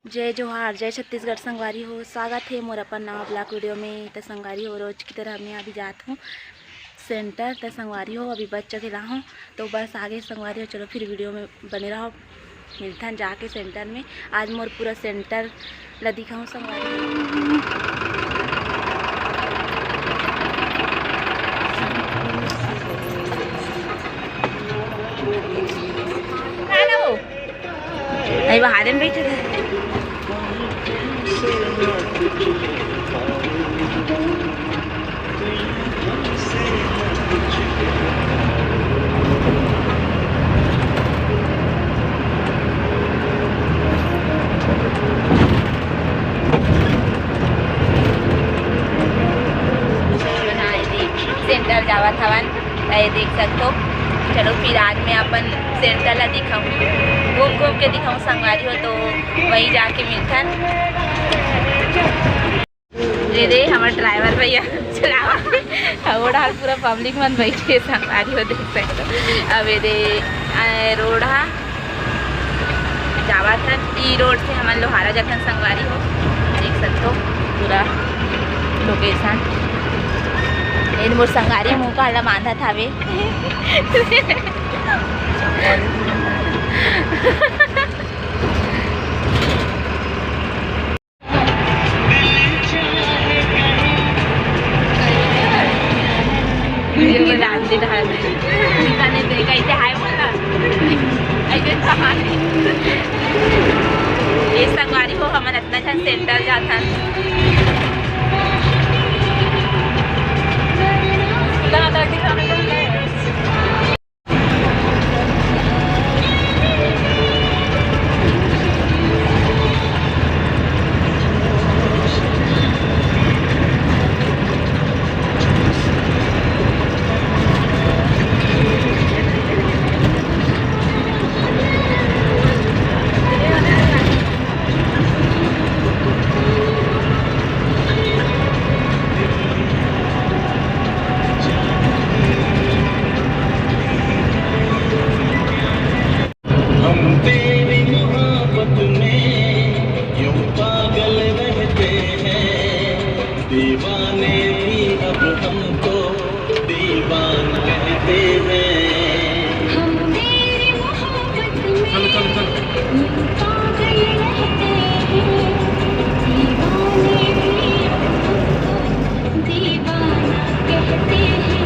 जय जोहार, जय छत्तीसगढ़ संगवारी हो। स्वागत है मोर अपन नवा ब्लॉग वीडियो में। तो संगवारी हो, रोज की तरह मैं अभी जात हूँ सेंटर। तो संगवारी हो अभी बच चुके हूँ, तो बस आगे संगवारी हो। चलो फिर वीडियो में बने रहो, मिलता है जाके सेंटर में। आज मोर पूरा सेंटर ला दिखाऊँ संगवारी। नहीं बाहर में बैठे थे। सेंटर जावा थवन देख सकते हो। चलो फिर आज मैं अपन सेंटर ला दिखाऊँ, घूम घूम के दिखाऊँ संगवारी हो, तो वहीं जाके मिलता है। दे हमारे ड्राइवर भैया चलावा रोड हाल पूरा पब्लिक मन बैठे संगवारी हो देख सकते हो। अब दे रोड हा जावा था, ई रोड से हमारे लोहारा जखन संगवारी हो देख सकते हो पूरा लोकेशन। मोर संगारी मुँह का बांधा थावे कैसे हाय बोला ये संगवारी को हमारे इतना अच्छा सेंटर जाता दीवाने भी अब हमको दीवान कहते हैं। हम तेरी मोहब्बत में पागल रहते हैं। दीवाने भी अब हमको दीवाना कहते हैं।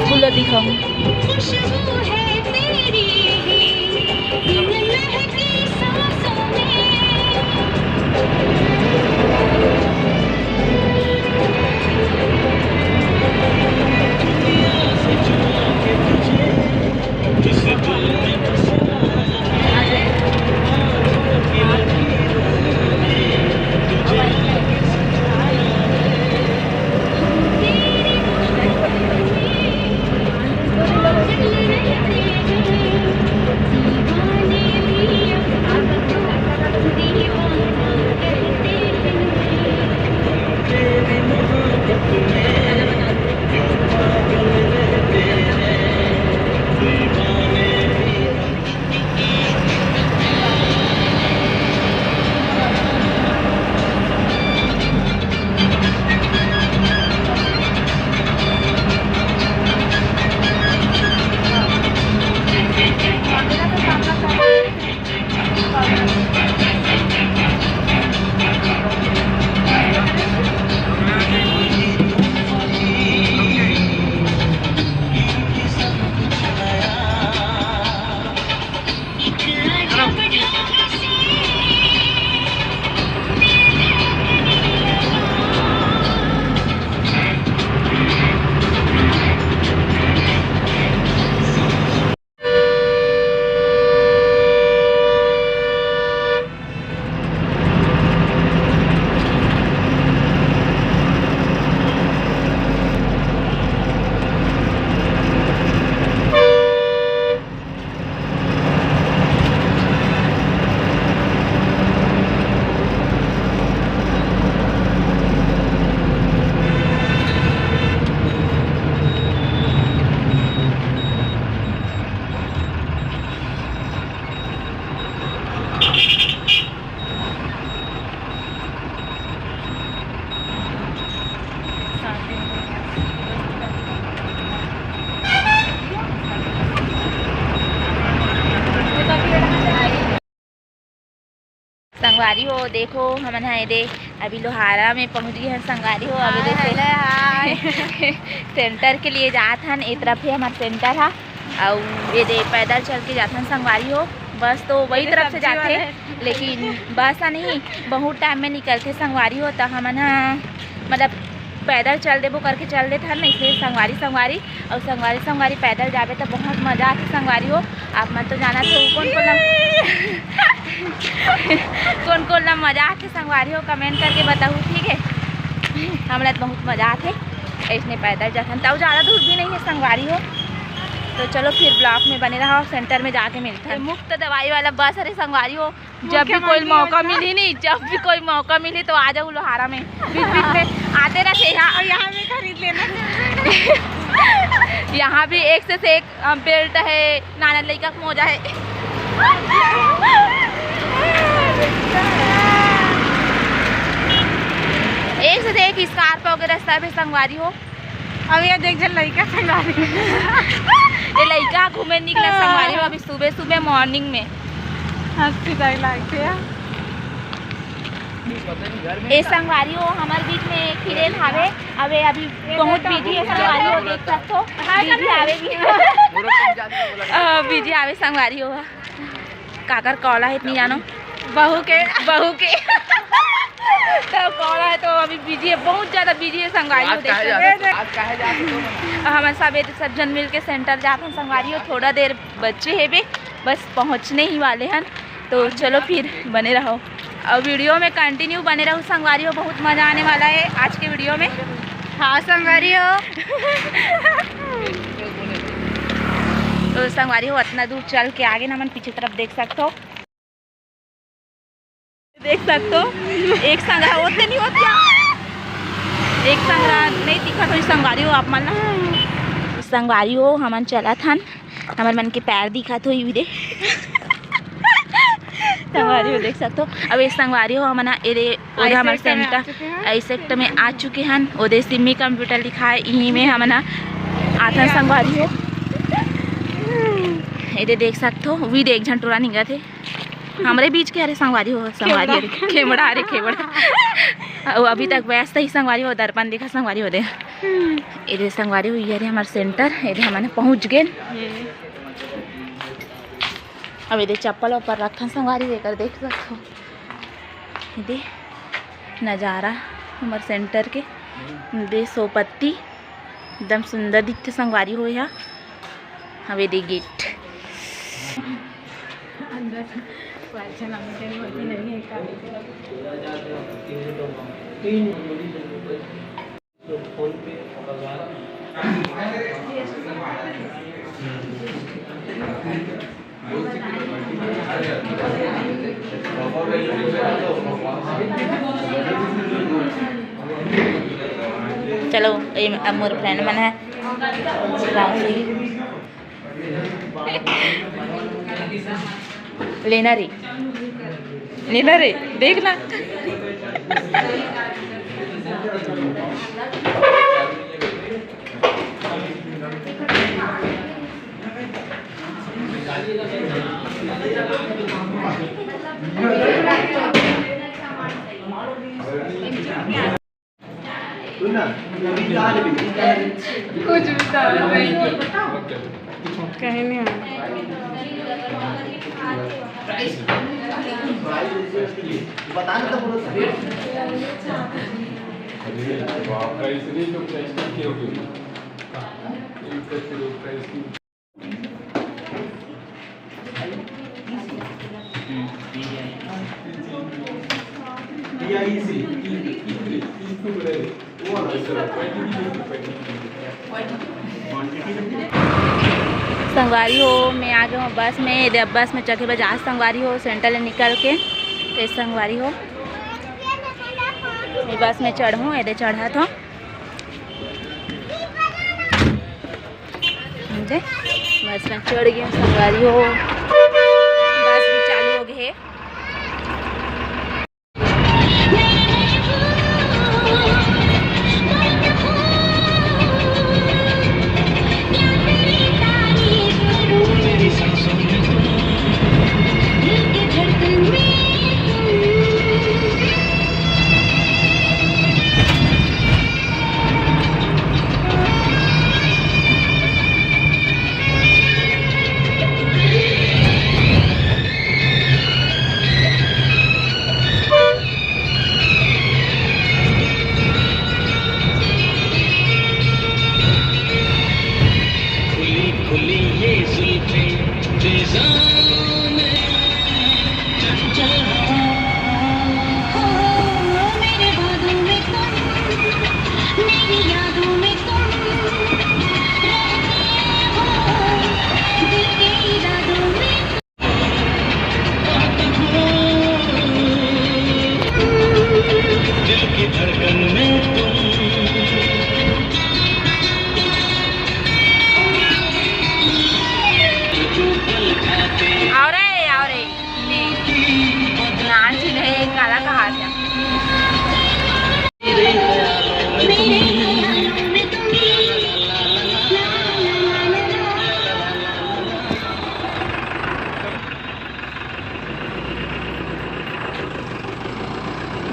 स्कूल दिखाऊँ खुशबू है तेरी इन महकी सांसों में संगवारी हो देखो हमन है दे अभी लोहारा में पहुंच गए हैं संगवारी हो। अभी देखो सेंटर के लिए जात हन। ए तरफ है हमारा सेंटर है और ये दे पैदल चल के जात हन संगवारी हो। बस तो वही तरफ से जाते लेकिन बस नहीं बहुत टाइम में निकलते संगवारी हो। तो हमन मतलब पैदल चल देबो करके चल देते हैं ना, इसलिए संगवारी और संगवारी पैदल जाबे तो बहुत मज़ा आती संगवारी हो। आप मन तो जाना तो कौन कौन ना मज़ा आती संगवारी हो कमेंट करके बताओ, ठीक है। हमारा तो बहुत मज़ा आते इसने पैदल जाते तब ज़्यादा दूर भी नहीं है संगवारी हो। तो चलो फिर ब्लॉक में बने रहो, सेंटर में जाके मिलता है। मुफ्त दवाई वाला बस अरे संगवारी हो। जब भी कोई मौका मिली नहीं, जब भी कोई मौका मिले तो आ जाओ लोहारा में, बीच बीच में आते रहते यहाँ। यहाँ भी खरीद लेना यहाँ भी एक से एक बेल्ट है, नाना लड़का का मोजा है। एक से एक स्कार्फ वगैरह सब है संगवारी हो। अब ये देख जल लड़का संगवारी ये लड़का घूमे निकला संगवारी हो अभी सुबह सुबह मॉर्निंग में। ए संगवारी हो हमारे बीच में खिलेल हावे अबे अभी बहुत बिजी है संगवारी हो, देख सकते हो बिजी आवे बिजी आवे संगवारी हो। काकर कौला है इतनी जानो बहू के तो कौला है तो अभी बिजी है, बहुत ज़्यादा बिजी है संगवारी हो। हमारे सब जन मिल के सेंटर जाते हैं संगवारी हो। थोड़ा देर बच्चे है बे बस पहुँचने ही वाले हैं। तो चलो फिर बने रहो और वीडियो में कंटिन्यू बने रहो संगवारी हो। बहुत मज़ा आने वाला है आज के वीडियो में। हाँ संगवारी हो तो संगवारी हो इतना दूर चल के आगे ना मन पीछे तरफ देख सकते हो एक संगरा होते नहीं होते एक संगरा नहीं दिखा तो संगवारी हो। आप मन संगवारी हो हमन चला था हमारे मन के पैर दिखा तो दे संगवारी हो देख सकते हो। अब ये संगवारी हो हमन हमारे सेंटर सेक्टर में आ चुके हैं। ओदे सिमी कंप्यूटर लिखा है यहीं में हमन आथा संगवारी हो। ये देख सकते हो वी देख झन टोरा निंगा थे हमारे बीच के। अरे संगवारी हो खेमड़ा अरे खेमड़ा अभी तक वैसे ही संगवारी हो दर्पण देखा संगवारी हो दे ये संगवारी हो। ये हमारे सेंटर ये हमने पहुँच गए। अब ये चप्पल ऊपर रखा संगवारी देकर देख सकते हो ये नज़ारा हमारे सेंटर के दे सोपत्ती एकदम सुंदर दिखते संगवारी हो। यहाँ अब ये गेट चलो ये अब मोर फ्रेंड मन है लेना रे देखना कुछ भी कहीं नहीं संगवारी हो मैं आ गया हूँ बस में। बस में चढ़े बजाज संगवारी हो सेंटर निकल के तो संगवारी हो मैं बस में चढ़ूँ ये चढ़ा था समझे। बस में चढ़ गया संगवारी हो बस भी चालू हो गए है। खुली ये जुल्फें फिजाओं में चंचल हो मेरे बादों में तुम मेरी यादों में तुम रहते हो दिल के इरादों में दिल की धड़कन में तुम आवरे नाच रहे काला कहा था मेरे ख्यालों में तुम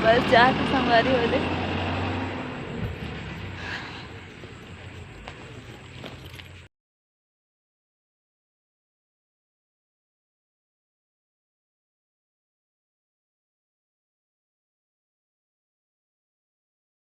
बस जाके संगवारी हो दे।